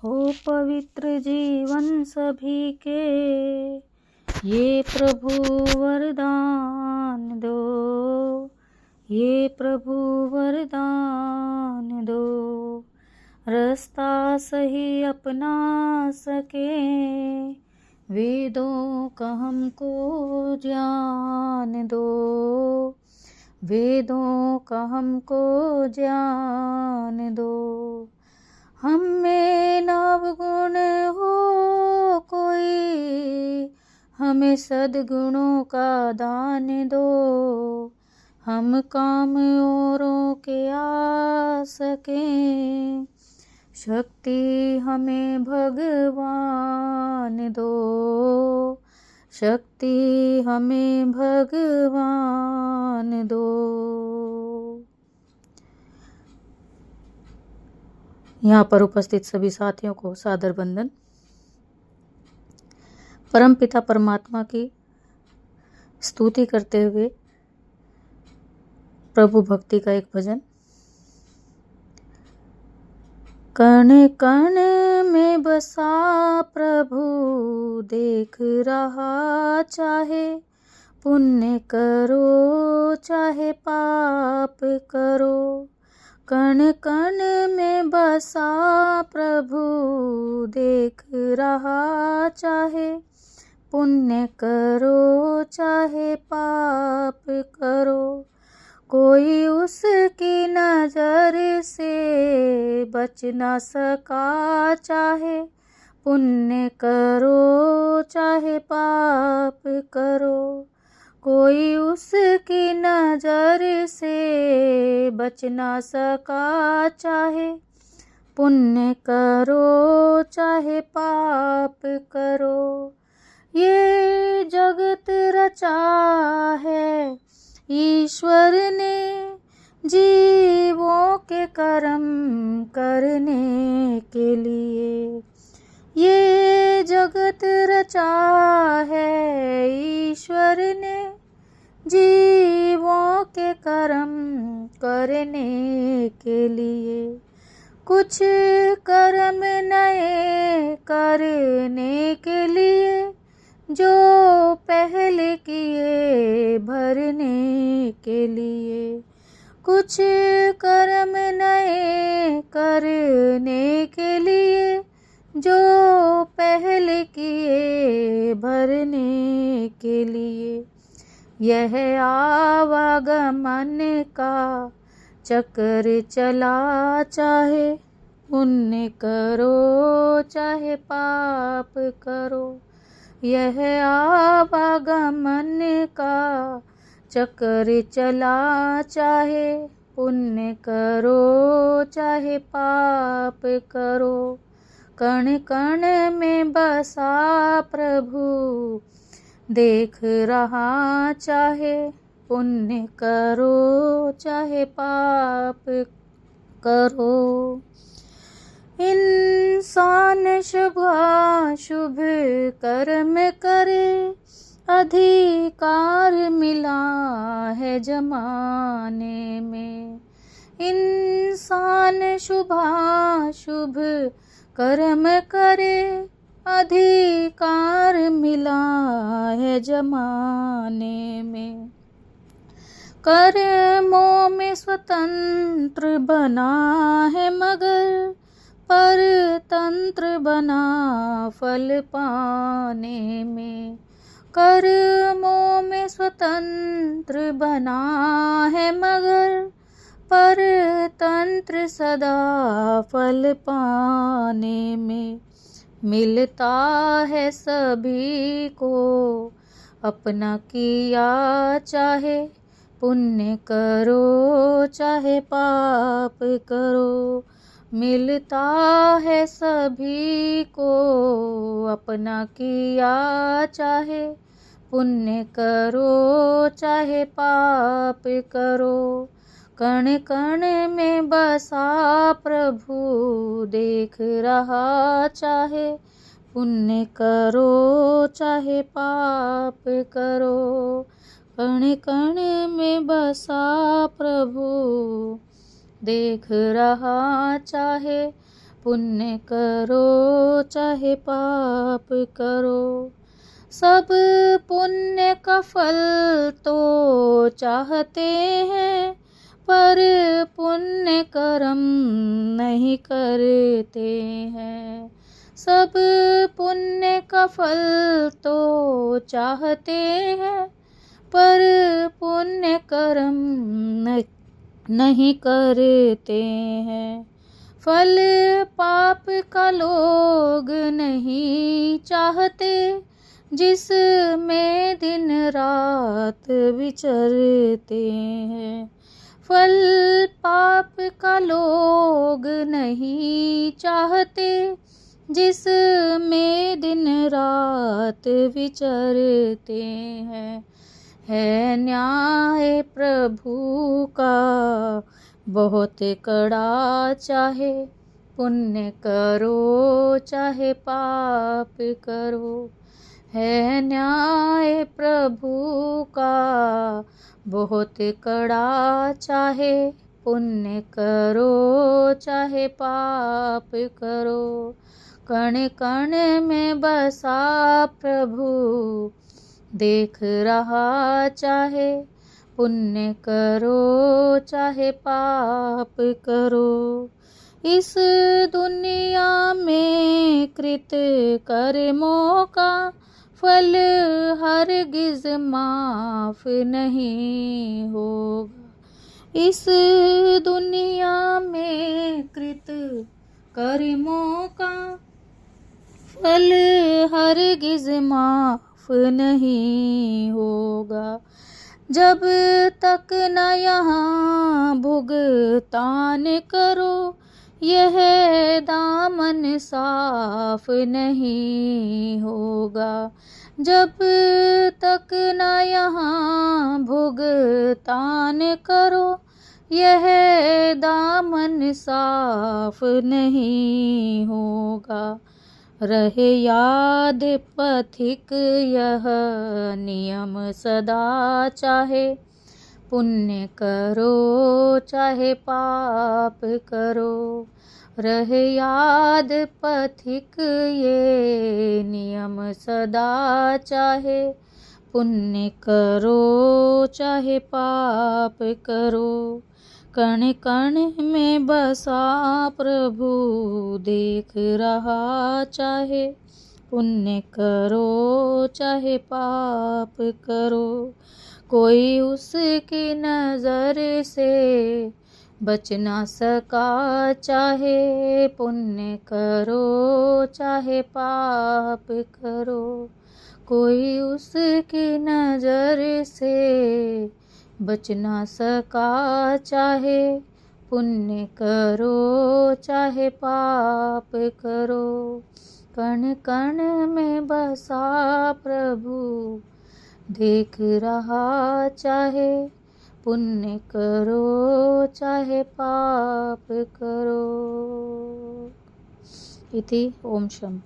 हो पवित्र जीवन सभी के, ये प्रभु वरदान दो, ये प्रभु वरदान दो। रास्ता सही अपना सके, वेदों का हमको ज्ञान दो, वेदों का हमको ज्ञान दो। हम में नवगुण हो कोई, हमें सद्गुणों का दान दो। हम काम औरों के आ सकें, शक्ति हमें भगवान दो, शक्ति हमें भगवान दो। यहाँ पर उपस्थित सभी साथियों को सादर वंदन। परम पिता परमात्मा की स्तुति करते हुए प्रभु भक्ति का एक भजन। कण कण में बसा प्रभु देख रहा, चाहे पुण्य करो चाहे पाप करो। कण कण में बसा प्रभु देख रहा, चाहे पुण्य करो चाहे पाप करो। कोई उसकी नजर से बच न सका, चाहे पुण्य करो चाहे पाप करो। कोई उसकी नजर से बच न सका, चाहे पुण्य करो चाहे पाप करो। ये जगत रचा है ईश्वर ने, जीवों के कर्म करने के लिए। ये जगत रचा है ईश्वर ने, जीवों के कर्म करने के लिए। कुछ कर्म नए करने के लिए, जो पहले किए भरने के लिए। कुछ कर्म नए करने के लिए, जो पहले किए भरने के लिए। यह आवागमन का चक्र चला, चाहे पुण्य करो चाहे पाप करो। यह आवागमन का चक्र चला, चाहे पुण्य करो चाहे पाप करो। कण कण में बसा प्रभु देख रहा, चाहे पुण्य करो चाहे पाप करो। इंसान शुभ कर्म करे, अधिकार मिला है जमाने में। इंसान शुभ कर्म करे, अधिकार मिला है जमाने में। कर्मों में स्वतंत्र बना है मगर, परतंत्र बना फल पाने में। कर्मों में स्वतंत्र बना है मगर, परतंत्र सदा फल पाने में। मिलता है सभी को अपना किया, चाहे पुण्य करो चाहे पाप करो। मिलता है सभी को अपना किया, चाहे पुण्य करो चाहे पाप करो। कण कण में बसा प्रभु देख रहा, चाहे पुण्य करो चाहे पाप करो। कण कण में बसा प्रभु देख रहा, चाहे पुण्य करो चाहे पाप करो। सब पुण्य का फल तो चाहते हैं, पर पुण्य कर्म नहीं करते हैं। सब पुण्य का फल तो चाहते हैं, पर पुण्य कर्म नहीं करते हैं। फल पाप का लोग नहीं चाहते, जिसमें दिन रात विचरते हैं। फल पाप का लोग नहीं चाहते, जिसमें दिन रात विचरते हैं। है न्याय प्रभु का बहुत कड़ा, चाहे पुण्य करो चाहे पाप करो। है न्याय प्रभु का बहुत कड़ा, चाहे पुण्य करो चाहे पाप करो। कण कण में बसा प्रभु देख रहा, चाहे पुण्य करो चाहे पाप करो। इस दुनिया में कृत कर्मों का फल हरगिज माफ नहीं होगा। इस दुनिया में कृत कर्मों का फल हरगिज माफ नहीं होगा। जब तक न यहाँ भुगतान करो, यह दामन साफ नहीं होगा। जब तक न यहाँ भुगतान करो, यह दामन साफ नहीं होगा। रहे याद पथिक यह नियम सदा, चाहे पुण्य करो चाहे पाप करो। रहे याद पथिक ये नियम सदा, चाहे पुण्य करो चाहे पाप करो। कण कण में बसा प्रभु देख रहा, चाहे पुण्य करो चाहे पाप करो। कोई उसकी नजर से बच ना सका, चाहे पुण्य करो चाहे पाप करो। कोई उसकी नजर से बच ना सका, चाहे पुण्य करो चाहे पाप करो। कण कण में बसा प्रभु देख रहा, चाहे पुण्य करो चाहे पाप करो। इति ओम शम।